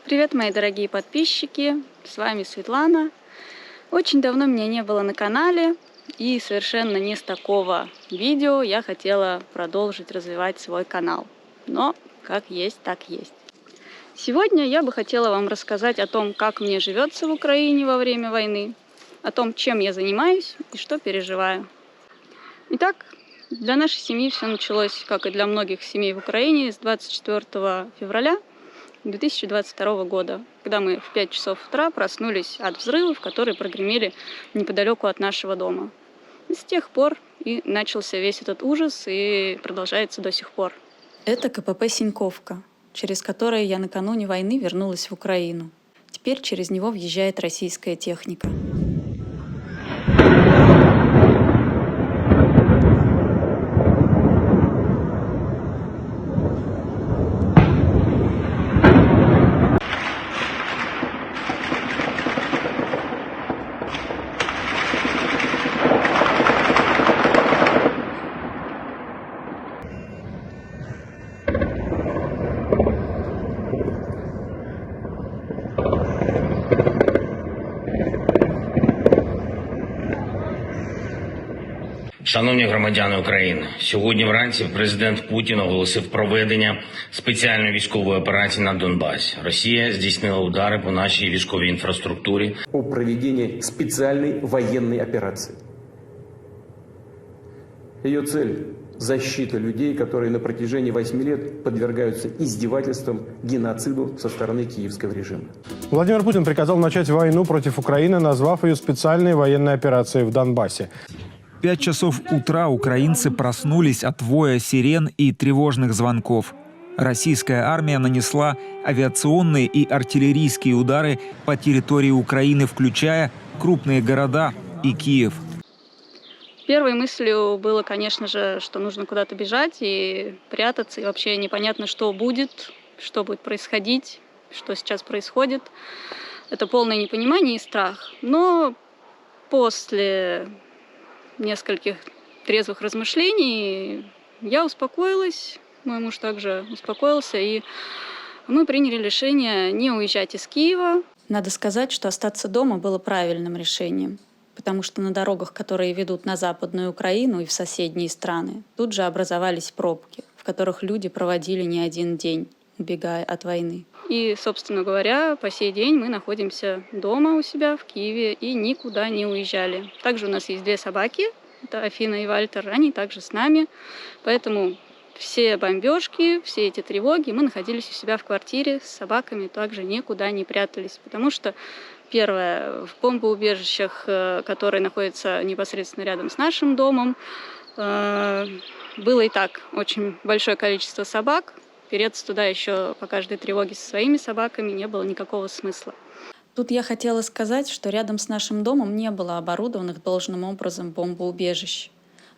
Привет, мои дорогие подписчики, с вами Светлана. Очень давно меня не было на канале, и совершенно не с такого видео я хотела продолжить развивать свой канал. Но как есть, так есть. Сегодня я бы хотела вам рассказать о том, как мне живется в Украине во время войны, о том, чем я занимаюсь и что переживаю. Итак, для нашей семьи все началось, как и для многих семей в Украине, с 24 февраля 2022 года, когда мы в 5 часов утра проснулись от взрывов, которые прогремели неподалеку от нашего дома. И с тех пор и начался весь этот ужас и продолжается до сих пор. Это КПП Синьковка, через которое я накануне войны вернулась в Украину. Теперь через него въезжает российская техника. Шановні громадяни України, сьогодні вранці президент Путін оголосив проведення спеціальної військової операції на Донбасі. Росія здійснила удари по нашій військовій інфраструктурі. О проведении специальной военной операции. Ее цель – защита людей, которые на протяжении 8 лет подвергаются издевательствам, геноциду со стороны киевского режима. Владимир Путин приказал начать войну против Украины, назвав ее специальной военной операцией в Донбассе. 5 часов утра украинцы проснулись от воя сирен и тревожных звонков. Российская армия нанесла авиационные и артиллерийские удары по территории Украины, включая крупные города и Киев. Первой мыслью было, конечно же, что нужно куда-то бежать и прятаться, и вообще непонятно, что будет происходить, что сейчас происходит. Это полное непонимание и страх. Но после нескольких трезвых размышлений я успокоилась, мой муж также успокоился, и мы приняли решение не уезжать из Киева. Надо сказать, что остаться дома было правильным решением, потому что на дорогах, которые ведут на Западную Украину и в соседние страны, тут же образовались пробки, в которых люди проводили не один день, убегая от войны. И, собственно говоря, по сей день мы находимся дома у себя в Киеве и никуда не уезжали. Также у нас есть 2 собаки, это Афина и Вальтер, они также с нами, поэтому все бомбежки, все эти тревоги, мы находились у себя в квартире с собаками, также никуда не прятались, потому что первое, в бомбоубежищах, которые находятся непосредственно рядом с нашим домом, было и так очень большое количество собак. Переться туда еще по каждой тревоге со своими собаками не было никакого смысла. Тут я хотела сказать, что рядом с нашим домом не было оборудованных должным образом бомбоубежищ,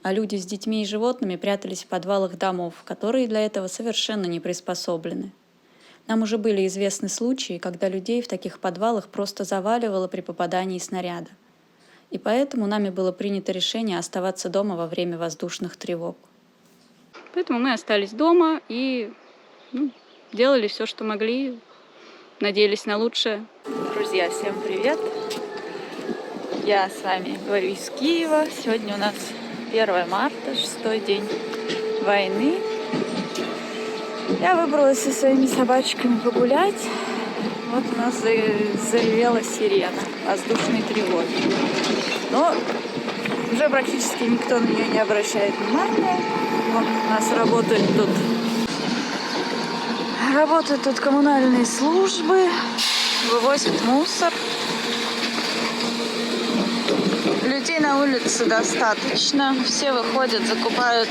а люди с детьми и животными прятались в подвалах домов, которые для этого совершенно не приспособлены. Нам уже были известны случаи, когда людей в таких подвалах просто заваливало при попадании снаряда. И поэтому нами было принято решение оставаться дома во время воздушных тревог. Поэтому мы остались дома и делали все, что могли, надеялись на лучшее. Друзья, всем привет! Я с вами говорю из Киева. Сегодня у нас 1 марта, 6-й день войны. Я выбралась со своими собачками погулять. Вот у нас заревела сирена воздушной тревоги. Но уже практически никто на нее не обращает внимания. Вот у нас работают тут коммунальные службы, вывозят мусор. Людей на улице достаточно. Все выходят, закупают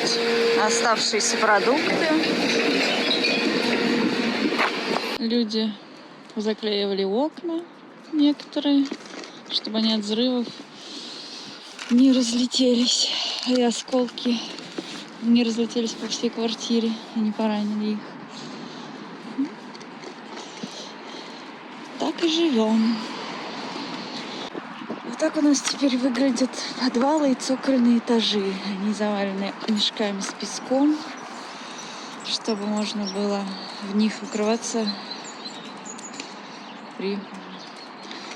оставшиеся продукты. Люди заклеивали окна некоторые, чтобы они от взрывов не разлетелись, и осколки не разлетелись по всей квартире и не поранили их. Так и живем. Вот так у нас теперь выглядят подвалы и цокольные этажи. Они завалены мешками с песком, чтобы можно было в них укрываться при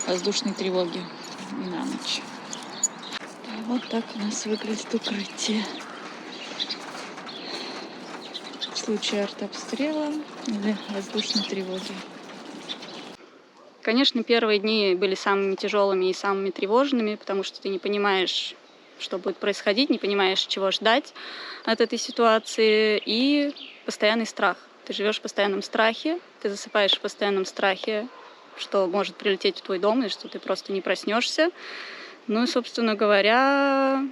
воздушной тревоге и на ночь. Вот так у нас выглядит укрытие. В случае артобстрела или воздушной тревоги. Конечно, первые дни были самыми тяжелыми и самыми тревожными, потому что ты не понимаешь, что будет происходить, не понимаешь, чего ждать от этой ситуации, и постоянный страх. Ты живешь в постоянном страхе, ты засыпаешь в постоянном страхе, что может прилететь в твой дом, и что ты просто не проснешься. Ну и, собственно говоря,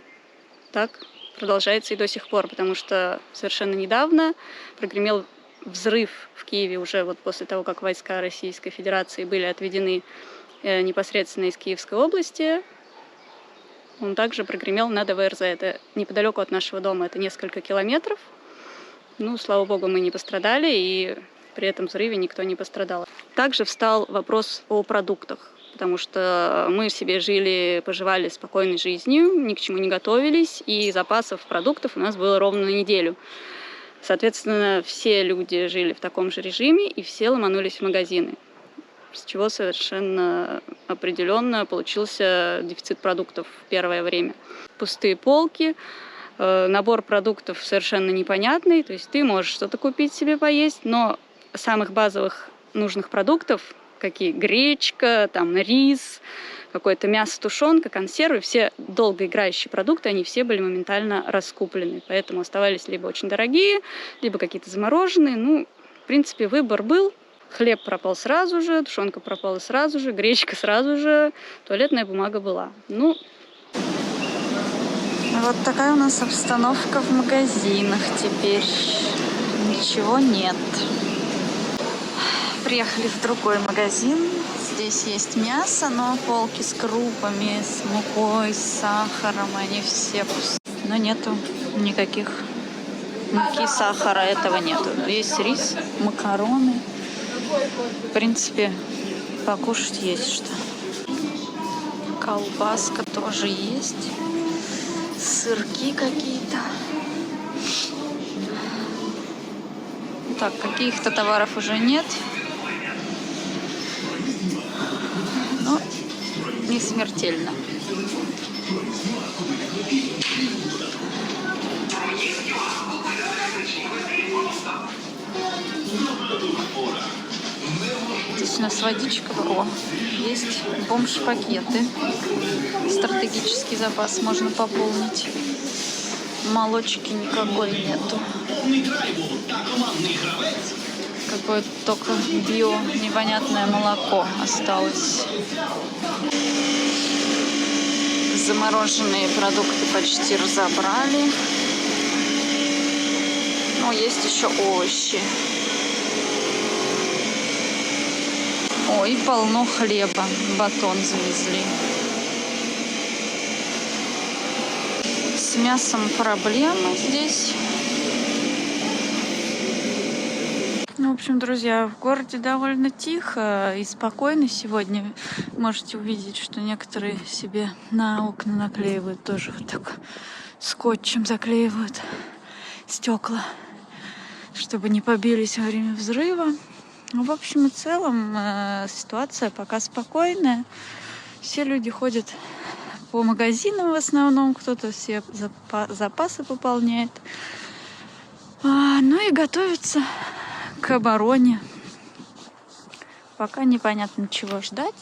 так продолжается и до сих пор, потому что совершенно недавно прогремел взрыв в Киеве уже вот после того, как войска Российской Федерации были отведены непосредственно из Киевской области. Он также прогремел на ДВРЗ. Это неподалеку от нашего дома, это несколько километров. Ну, слава богу, мы не пострадали, и при этом взрыве никто не пострадал. Также встал вопрос о продуктах, потому что мы себе жили, поживали спокойной жизнью, ни к чему не готовились, и запасов продуктов у нас было ровно на неделю. Соответственно, все люди жили в таком же режиме, и все ломанулись в магазины, с чего совершенно определенно получился дефицит продуктов в первое время. Пустые полки, набор продуктов совершенно непонятный, то есть ты можешь что-то купить себе поесть, но самых базовых нужных продуктов, какие гречка, там рис, какое-то мясо, тушенка, консервы, все долгоиграющие продукты, они все были моментально раскуплены, поэтому оставались либо очень дорогие, либо какие-то замороженные. Ну, в принципе, выбор был. Хлеб пропал сразу же, тушенка пропала сразу же, гречка сразу же, туалетная бумага была. Ну, Вот такая у нас обстановка в магазинах теперь. Ничего нет. Приехали в другой магазин. Здесь есть мясо, но полки с крупами, с мукой, с сахаром, они все пустые. Но нету никаких муки, сахара, этого нету. Есть рис, макароны. В принципе, покушать есть что. Колбаска тоже есть. Сырки какие-то. Так, каких-то товаров уже нет. Но не смертельно. Здесь у нас водичка. О, есть бомж-пакеты. Стратегический запас можно пополнить. Молочки никакой нету. Какое-то только био непонятное молоко осталось. Замороженные продукты почти разобрали. Ну, есть еще овощи. Ой, и полно хлеба. Батон завезли. С мясом проблемы здесь. Ну, в общем, друзья, в городе довольно тихо и спокойно сегодня. Можете увидеть, что некоторые себе на окна наклеивают тоже вот так скотчем заклеивают стекла, чтобы не побились во время взрыва. Ну, в общем и целом ситуация пока спокойная. Все люди ходят по магазинам в основном, кто-то все запасы пополняет. Ну и готовится к обороне. Пока непонятно, чего ждать.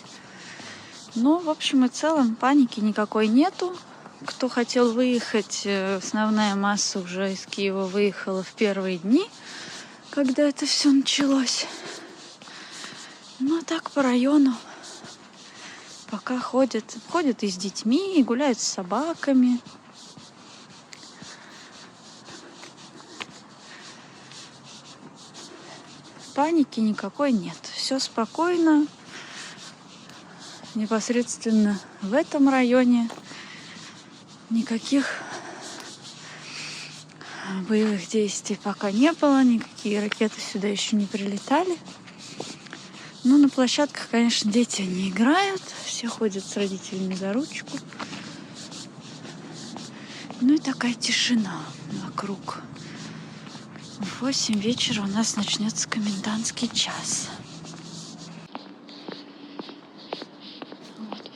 Но, в общем и целом, паники никакой нету. Кто хотел выехать, основная масса уже из Киева выехала в первые дни, когда это все началось. Ну, а так по району пока ходят и с детьми, и гуляют с собаками. Паники никакой нет. Все спокойно. Непосредственно в этом районе никаких боевых действий пока не было. Никакие ракеты сюда еще не прилетали. Ну, на площадках, конечно, дети не играют. Все ходят с родителями за ручку. Ну и такая тишина вокруг. В 8 вечера у нас начнется комендантский час.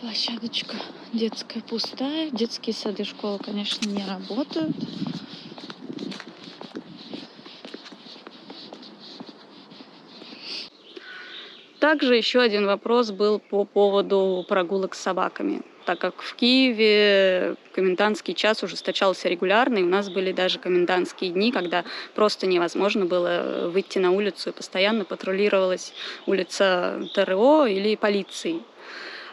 Площадочка детская пустая. Детские сады, школы, конечно, не работают. Также еще один вопрос был по поводу прогулок с собаками. Так как в Киеве комендантский час ужесточался регулярно, и у нас были даже комендантские дни, когда просто невозможно было выйти на улицу, и постоянно патрулировалась улица ТРО или полиции.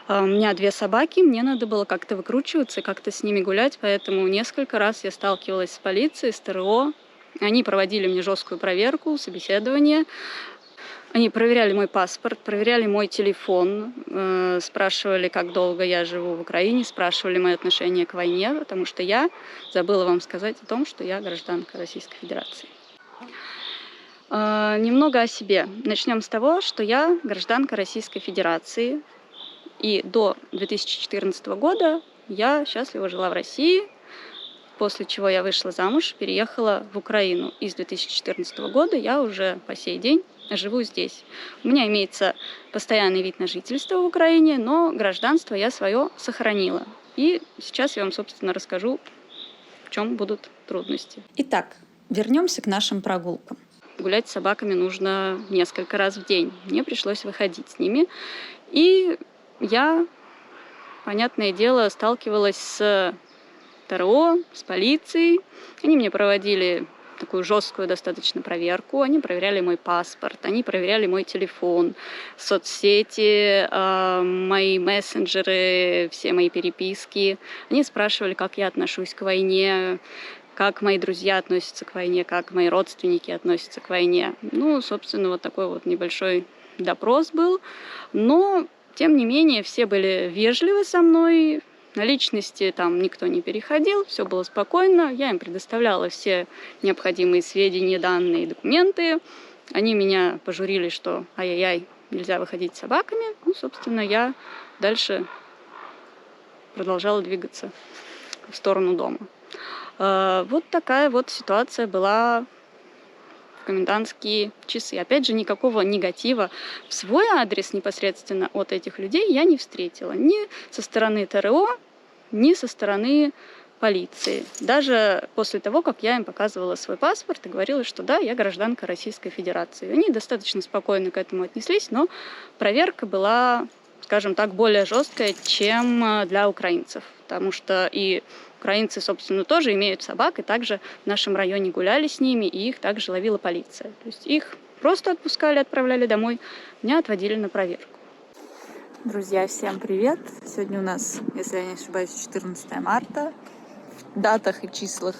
У меня 2 собаки, мне надо было как-то выкручиваться и как-то с ними гулять, поэтому несколько раз я сталкивалась с полицией, с ТРО. Они проводили мне жесткую проверку, собеседование. Они проверяли мой паспорт, проверяли мой телефон, спрашивали, как долго я живу в Украине, спрашивали мое отношение к войне, потому что я забыла вам сказать о том, что я гражданка Российской Федерации. Немного о себе. Начнем с того, что я гражданка Российской Федерации. И до 2014 года я счастливо жила в России, после чего я вышла замуж, переехала в Украину. И с 2014 года я уже по сей день живу здесь. У меня имеется постоянный вид на жительство в Украине, но гражданство я свое сохранила. И сейчас я вам, собственно, расскажу, в чем будут трудности. Итак, вернемся к нашим прогулкам. Гулять с собаками нужно несколько раз в день. Мне пришлось выходить с ними. И я, понятное дело, сталкивалась с ТРО, с полицией. Они мне проводили такую жесткую достаточно проверку. Они проверяли мой паспорт, они проверяли мой телефон, соцсети, мои мессенджеры, все мои переписки. Они спрашивали, как я отношусь к войне, как мои друзья относятся к войне, как мои родственники относятся к войне. Ну, собственно, вот такой вот небольшой допрос был. Но, тем не менее, все были вежливы со мной. На личности там никто не переходил, все было спокойно. Я им предоставляла все необходимые сведения, данные, документы. Они меня пожурили, что ай-яй-яй, нельзя выходить с собаками. Ну, собственно, я дальше продолжала двигаться в сторону дома. Вот такая вот ситуация была в комендантские часы. Опять же, никакого негатива в свой адрес непосредственно от этих людей я не встретила. Ни со стороны ТРО, ни со стороны полиции. Даже после того, как я им показывала свой паспорт и говорила, что да, я гражданка Российской Федерации. Они достаточно спокойно к этому отнеслись, но проверка была, скажем так, более жесткая, чем для украинцев. Потому что и украинцы, собственно, тоже имеют собак, и также в нашем районе гуляли с ними, и их также ловила полиция. То есть их просто отпускали, отправляли домой, меня отводили на проверку. Друзья, всем привет! Сегодня у нас, если я не ошибаюсь, 14 марта. В датах и числах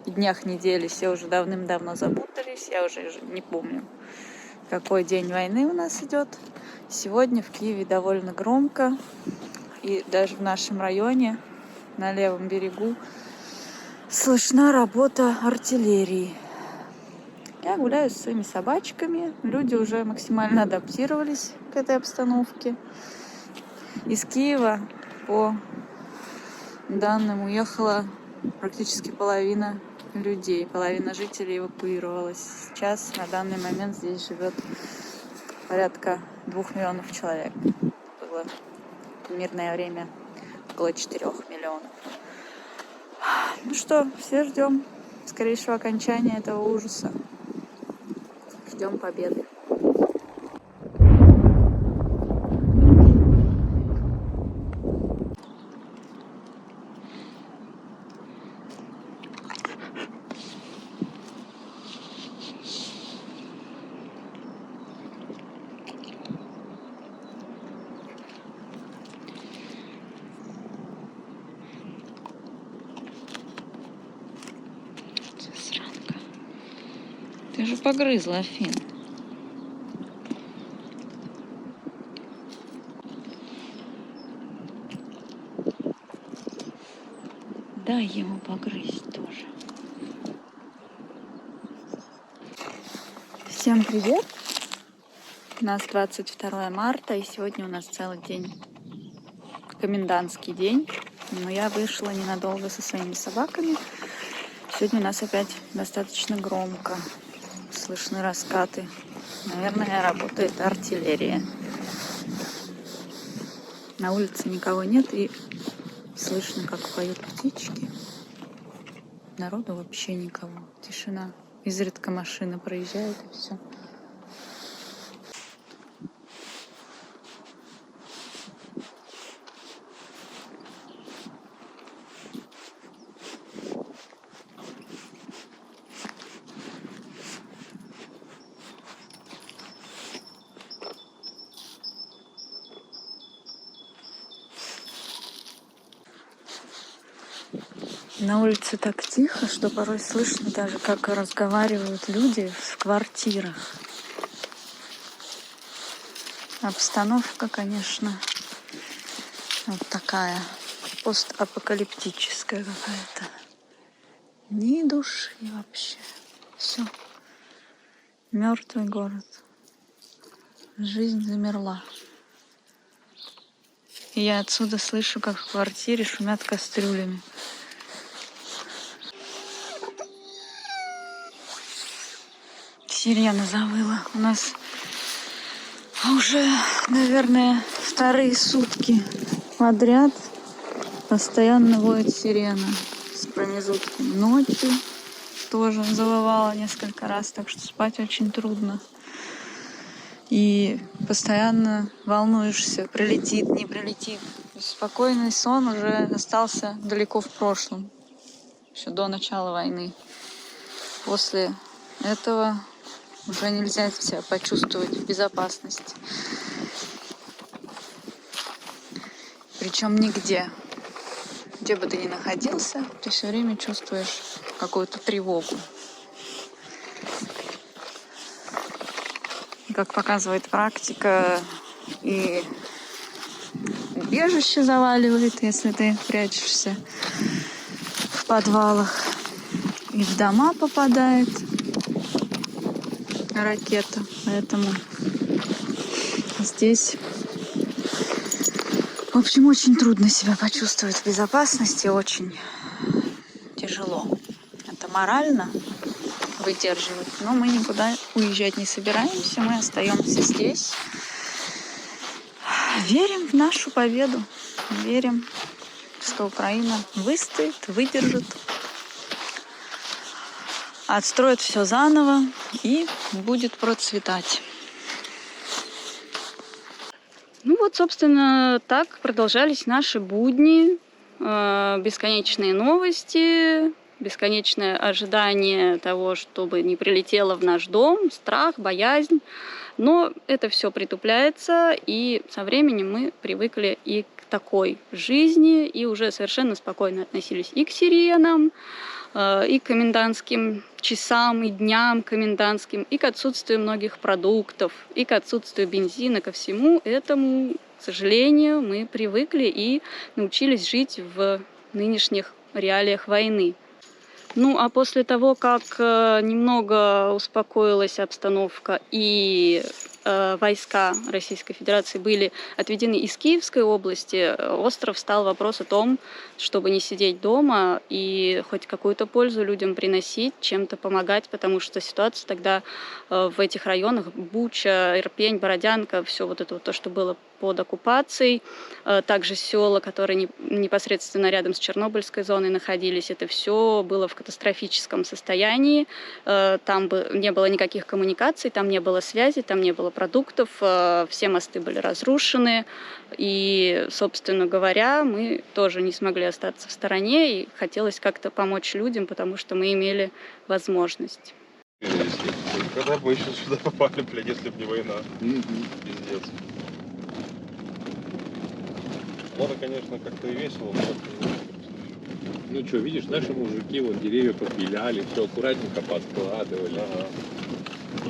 и днях недели все уже давным-давно запутались. Я уже не помню, какой день войны у нас идет. Сегодня в Киеве довольно громко. И даже в нашем районе, на левом берегу, слышна работа артиллерии. Я гуляю с своими собачками. Люди уже максимально адаптировались к этой обстановке. Из Киева, по данным, уехала практически половина людей. Половина жителей эвакуировалась. Сейчас, на данный момент, здесь живет порядка 2 миллионов человек. Было в мирное время около 4 миллионов. Ну что, все ждем скорейшего окончания этого ужаса. Ждем победы. Засранка. Ты же погрызла, Афин. Дай ему погрызть тоже. Всем привет! У нас 22 марта, и сегодня у нас целый день, комендантский день. Но я вышла ненадолго со своими собаками. Сегодня у нас опять достаточно громко. Слышны раскаты. Наверное, работает артиллерия. На улице никого нет, и слышно, как поют птички. Народу вообще никого. Тишина. Изредка машина проезжает, и все. На улице так тихо, что порой слышно даже, как разговаривают люди в квартирах. Обстановка, конечно, вот такая, постапокалиптическая какая-то. Ни души вообще. Все. Мертвый город. Жизнь замерла. И я отсюда слышу, как в квартире шумят кастрюлями. Сирена завыла. У нас уже, наверное, вторые сутки подряд постоянно воет сирена с промежутками. Ночью тоже завывала несколько раз, так что спать очень трудно. И постоянно волнуешься, прилетит, не прилетит. Спокойный сон уже остался далеко в прошлом, еще до начала войны. После этого уже нельзя себя почувствовать в безопасности. Причем нигде. Где бы ты ни находился, ты все время чувствуешь какую-то тревогу. И, как показывает практика, и убежище заваливает, если ты прячешься в подвалах, и в дома попадает ракета. Поэтому здесь, в общем, очень трудно себя почувствовать в безопасности, очень тяжело. Это морально выдерживать, но мы никуда уезжать не собираемся, мы остаемся здесь. Верим в нашу победу, верим, что Украина выстоит, выдержит, отстроит все заново и будет процветать. Ну вот, собственно, так продолжались наши будни, бесконечные новости, бесконечное ожидание того, чтобы не прилетело в наш дом, страх, боязнь. Но это все притупляется, и со временем мы привыкли и к такой жизни, и уже совершенно спокойно относились и к сиренам, и к комендантским часам, и дням комендантским, и к отсутствию многих продуктов, и к отсутствию бензина, ко всему этому, к сожалению, мы привыкли и научились жить в нынешних реалиях войны. Ну, а после того, как немного успокоилась обстановка и войска Российской Федерации были отведены из Киевской области, остро встал вопрос о том, чтобы не сидеть дома и хоть какую-то пользу людям приносить, чем-то помогать, потому что ситуация тогда в этих районах, Буча, Ирпень, Бородянка, все вот это вот то, что было под оккупацией, также села, которые непосредственно рядом с Чернобыльской зоной находились, это все было в катастрофическом состоянии, там не было никаких коммуникаций, там не было связи, там не было продуктов, все мосты были разрушены, и, собственно говоря, мы тоже не смогли остаться в стороне, и хотелось как-то помочь людям, потому что мы имели возможность. Когда бы мы еще сюда попали, блядь, если бы не война. Пиздец. Надо, конечно, как-то и весело, но ну что, видишь, наши мужики вот деревья подпиляли, все аккуратненько подкладывали. Ага.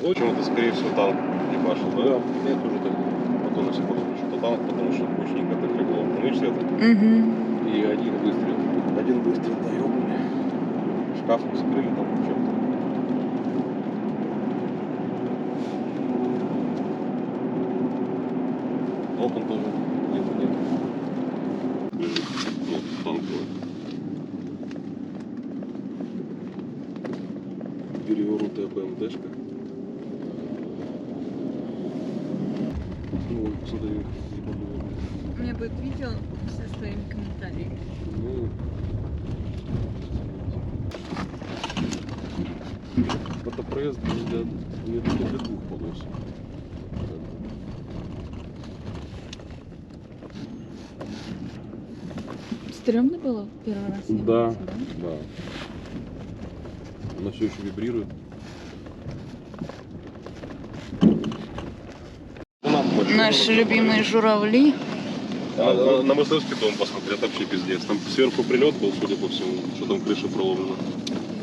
Почему-то, скорее всего, танк ебашил, да? Да, я тоже так думаю. Я тоже себе подумал, что танк, потому что кучненько так легло. Ну, видишь, это И один выстрел. один выстрел, да, ёбаный. Шкаф вскрыли там чем-то. Окон тоже нет. Вот, танковый. Перевернутая БМДшка. Вот. задают ебаную. У меня будет видео со своими комментариями. Ну, это проезд не для двух полос. Стремно было первый раз? Да, ехать, да. Она все еще вибрирует. Наши любимые журавли. На Мыслевский дом посмотри, это вообще пиздец. Там сверху прилет был, судя по всему, что там крыша проломлена.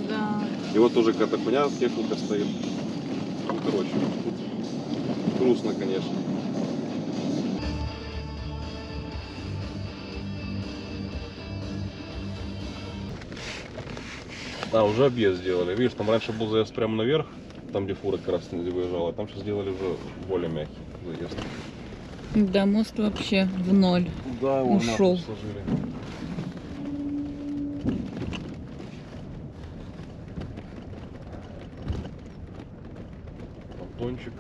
Да. И вот тоже какая-то хуйня, техника стоит. Ну, короче, грустно, конечно. А, уже объезд сделали. Видишь, там раньше был заезд прямо наверх, там где фура как раз выезжала, а там сейчас сделали уже более мягкий заезд. Да, мост вообще в ноль. Да, его Ушел. нахуй сложили. Антончик.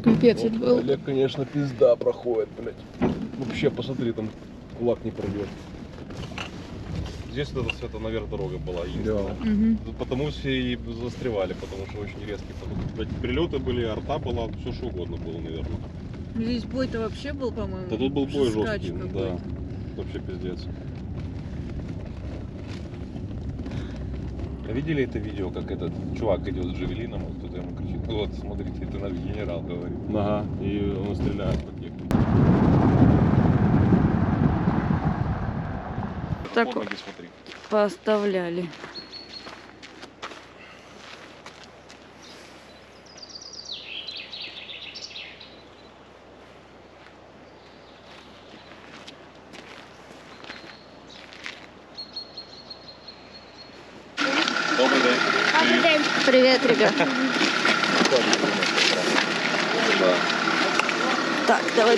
Капец, это был... Олег, конечно, пизда проходит, блядь. Вообще, посмотри, там кулак не пройдет. Здесь вот эта света наверх дорога была единственная. Мгм. Потому все и застревали, потому что очень резкий поток. Блядь, прилеты были, арта была, все что угодно было, наверное. Здесь бой-то вообще был, по-моему. Да тут был бой скач жесткий, да. какой-то. Вообще пиздец. А видели это видео, как этот чувак идет с джавелином, вот кто-то ему кричит: вот, смотрите, это наш генерал, говорит. Ага, и он стреляет по технике. Так Под ноги смотри. поставляли. Добрый день. Привет, ребят. Да. Так, давай.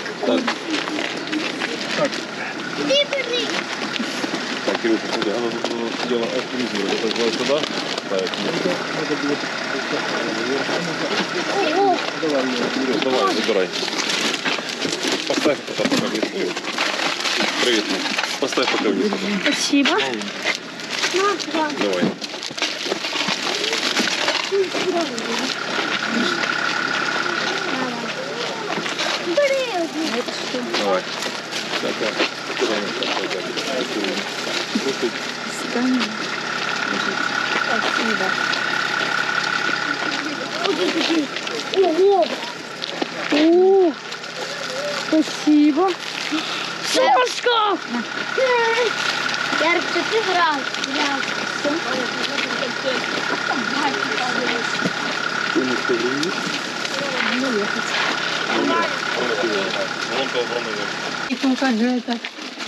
Так, Кирилл, посмотри, она тут дело оптимизировать. Это сделать сюда, ставить. Кирилл, давай, забирай. Поставь это пока вниз. Привет. Поставь пока вниз. Спасибо. Давай. Давай. Ого! О, спасибо. Сашка! Ярик, что ты брал?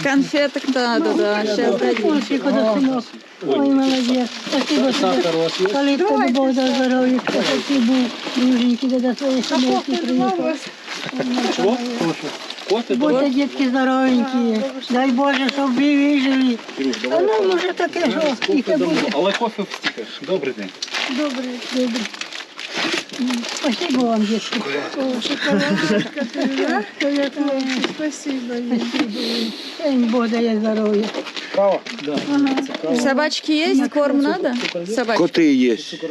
Конфеток надо, да. Сейчас дадим. Ой, молодец. Спасибо тебе. Политка, Бог за здоровье. Спасибо, друженьки, до своей семейки приехал. Будьте, детки, здоровенькие. Дай Боже, щоб ви вижили. А нам уже таке, що тихо буде. Але кофе встікаєш. Добрий день. Добре, добре. Спасибо вам, детки. О, шоколадка ты, да? Спасибо. Спасибо. Бог дає здоров'я. Собачки есть? Корм надо? Собачки. Коты есть.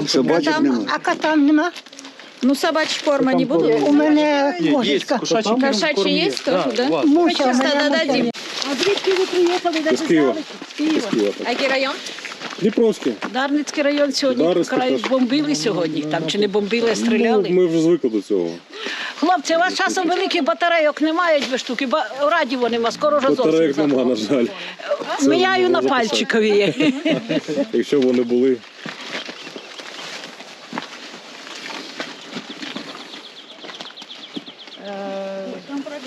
Собачек Котам? нема. А котам нема? Ну, собачьи корма не будут? У мене кошечка. Кошачьи есть тоже, да? Муся, у Сейчас мене тогда муся. дадим. А звідки ви приїхали? Де Києва. З Києва. А який район? Дніпровський. Дарницький район сьогодні край бомбили сьогодні, там чи не бомбили, а стріляли. Ми вже звикли до цього. Хлопці, у вас часом великих батарейок немає, 2 штуки, радіо нема, скоро вже зовсім. Батарейок нема, на жаль. Міняю на пальчикові. Якщо б вони були.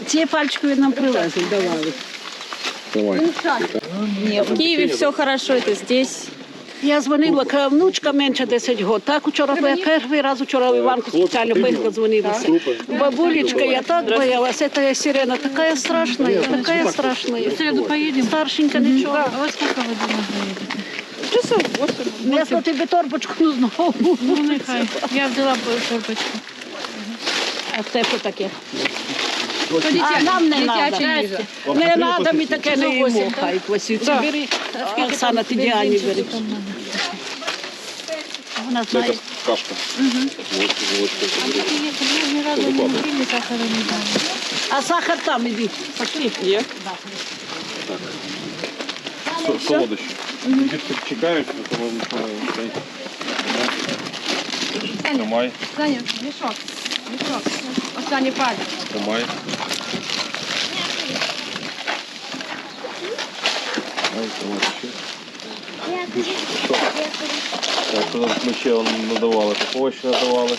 Ці пальчикові нам привезли, давали. Давай. Нет, в Киеве все хорошо, это здесь. Я дзвонила, каже, внучка менше 10 років. Так вчора, перший раз вчора в Іванку спеціально подзвонилася. Бабулечка, я так боялась, это сирена такая страшная, такая страшная. В среду поедем. Старшенька, ничего. А во сколько вы дома заедете? Часов 8. Я за тебе торбочку ну знову. Ну, нехай. Я взяла торбочку. А це що таке? Ходіть, А нам не дитячі треба. їжа. Не треба, ми таке не їмо. 8, Хай Васильці Да. бери. Оксана, ти Діані бери. Вона Это знає. кашка. Ни разу не купили, сахара не дали. А сахар там іди. Пошли. Є? Солодощі. Чекають, по-моєму, Тримай. Саня, мешок. Мешок. Останній палець. Тримай. Так, що там ми ще надавали? Такого ще надавали.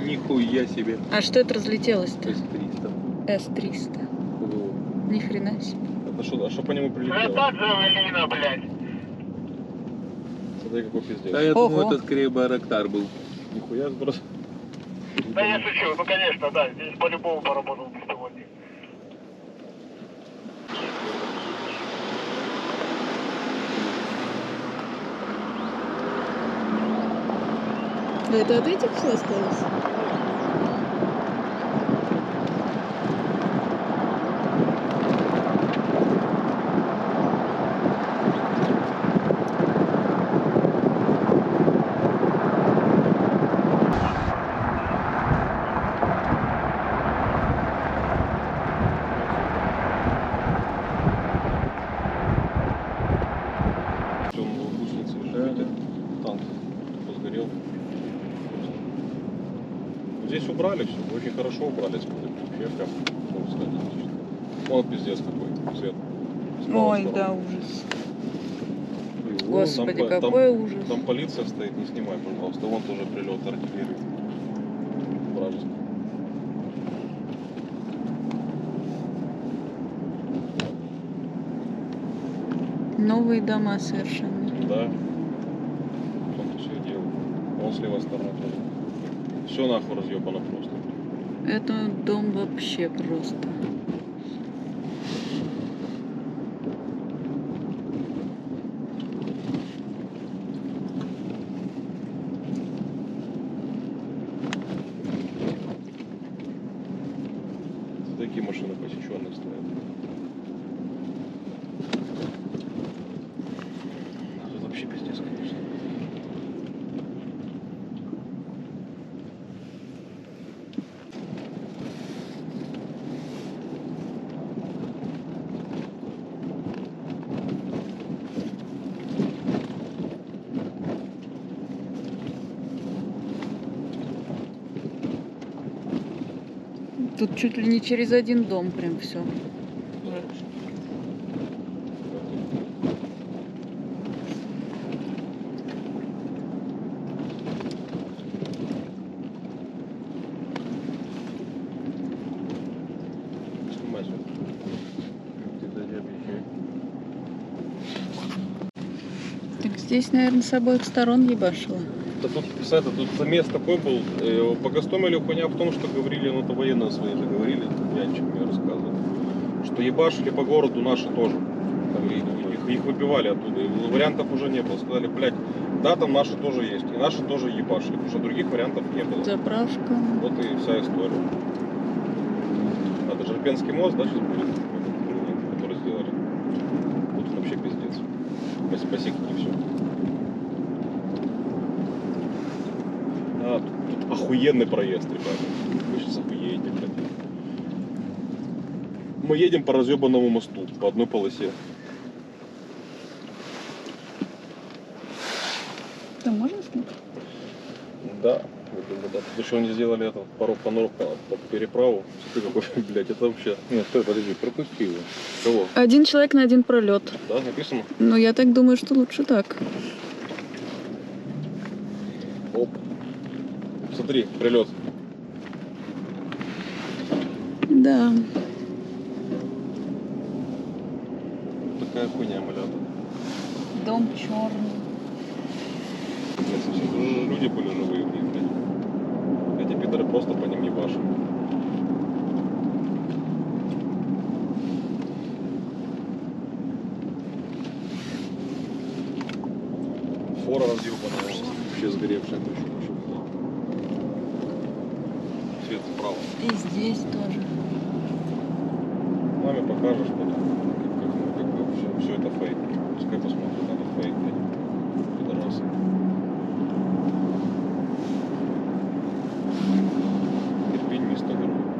Ніхуя себе. А что это разлетелось-то? С-300. С-300. Ни хрена себе. Это что, а что по нему прилетело? Это джавелина, блядь. Смотри, какой пиздец. Да, я Ого. думаю, это скорее Байрактар был. Нихуя сброс. Да я шучу, ну конечно, да, здесь по-любому поработал сегодня. Да это от этих все осталось? Все, он в гусенице лежит. Танк сгорел. Здесь убрали все, очень хорошо убрали. Вообще прям, можно сказать, отлично. Вон пиздец какой цвет. Ой, да, ужас. Вон, Господи, там, какой ужас. Там полиция стоит, не снимай, пожалуйста. Вон тоже прилет артиллерии. Вражеский. Новые дома совершенно. Да. Кто-то все делал. Вон с левой стороны тоже. Все нахуй разъебано просто. Это дом вообще просто. Такие машины посеченные стоят. Это вообще пиздец, конечно. Тут чуть ли не через один дом прям все. Снимай сюда. Ты дойди, объезжай. Так здесь, наверное, с обоих сторон ебашило. Да тут, кстати, тут замес такой был. По Гастомелю хуйня в том, что говорили, ну это военные свои же говорили, Янчик мне рассказывал, что ебашили по городу наши тоже. Там, их выбивали оттуда. И вариантов уже не было. Сказали, блядь, да, там наши тоже есть. И наши тоже ебашили. Потому что других вариантов не было. Заправка. Вот и вся история. Это Жерпенский мост, да, сейчас будет, который сделали. Тут вообще пиздец. Посекли все. А, тут охуенный проезд, ребята. Вы сейчас охуеете, блядь. Мы едем по разъебанному мосту, по одной полосе. Там можно снять? Да, я думаю, да. Потому что они сделали это по переправу. Смотри, какой, блядь, это вообще... Нет, стой, подожди, пропусти его. Кого? Один человек на один пролет. Да, написано? Ну, я так думаю, что лучше так. Оп. Смотри, прилет. Да. Такая хуйня, малята. Дом черный. Блядь, совсем. Тут же люди были живые в них, блядь. Эти пидоры просто по ним ебашат. светофора разъебанного, вообще сгоревшая куча. Свет справа. И здесь тоже. Маме покажешь потом, как все это фейк. Пускай посмотрит на этот фейк, пидорасы. Терпень не 100 грамм.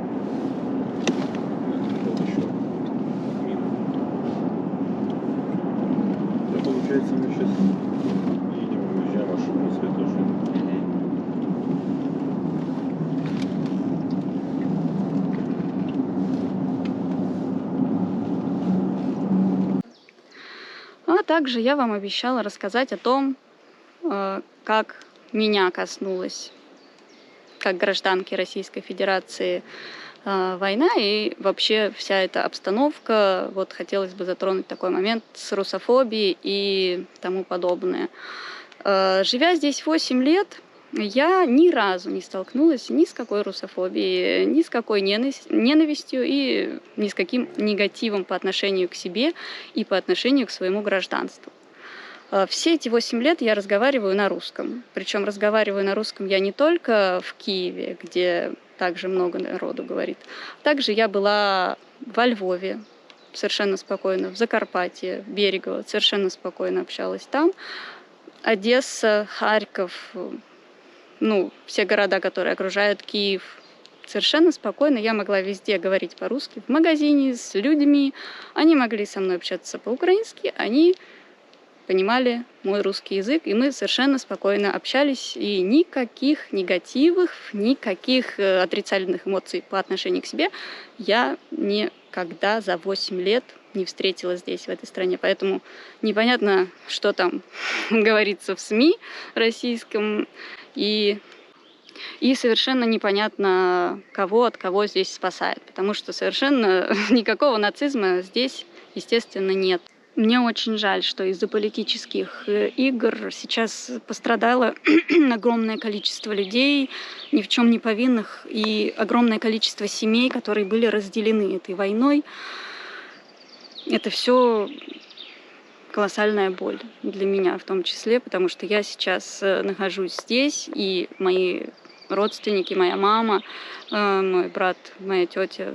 Получается, мы сейчас едем, уезжаем, аж на свет уже. А также я вам обещала рассказать о том, как меня коснулась, как гражданки Российской Федерации, война и вообще вся эта обстановка. Вот хотелось бы затронуть такой момент с русофобией и тому подобное. Живя здесь 8 лет, я ни разу не столкнулась ни с какой русофобией, ни с какой ненавистью и ни с каким негативом по отношению к себе и по отношению к своему гражданству. Все эти 8 лет я разговариваю на русском. Причем разговариваю на русском я не только в Киеве, где также много народу говорит. Также я была во Львове, совершенно спокойно, в Закарпатье, Берегово, совершенно спокойно общалась там. Одесса, Харьков, все города, которые окружают Киев, совершенно спокойно я могла везде говорить по-русски. В магазине, с людьми. Они могли со мной общаться по-украински, они понимали мой русский язык, и мы совершенно спокойно общались, и никаких негативных, никаких отрицательных эмоций по отношению к себе я никогда за 8 лет не встретила здесь, в этой стране. Поэтому непонятно, что там говорится в СМИ российском, и совершенно непонятно, кого от кого здесь спасает, потому что совершенно никакого нацизма здесь, естественно, нет. Мне очень жаль, что из-за политических игр сейчас пострадало огромное количество людей, ни в чем не повинных, и огромное количество семей, которые были разделены этой войной. Это все колоссальная боль для меня в том числе, потому что я сейчас нахожусь здесь, и мои родственники, моя мама, мой брат, моя тетя,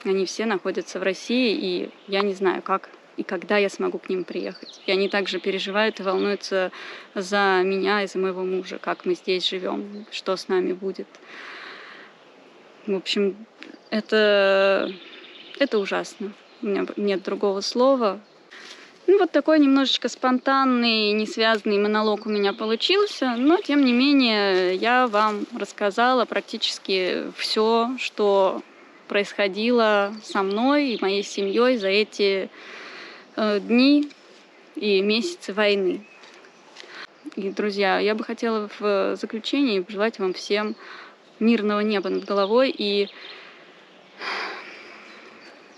они все находятся в России, и я не знаю, как и когда я смогу к ним приехать. И они также переживают и волнуются за меня и за моего мужа, как мы здесь живем, что с нами будет. В общем, это ужасно. У меня нет другого слова. Вот такой немножечко спонтанный, не связанный монолог у меня получился, но, тем не менее, я вам рассказала практически все, что происходило со мной и моей семьей за эти дни и месяцы войны. И, друзья, я бы хотела в заключении пожелать вам всем мирного неба над головой и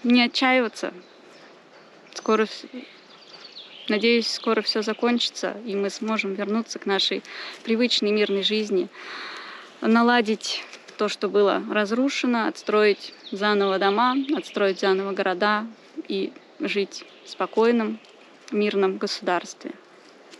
не отчаиваться. Надеюсь, скоро все закончится, и мы сможем вернуться к нашей привычной мирной жизни, наладить то, что было разрушено, отстроить заново дома, отстроить заново города и жить в спокойном, мирном государстве.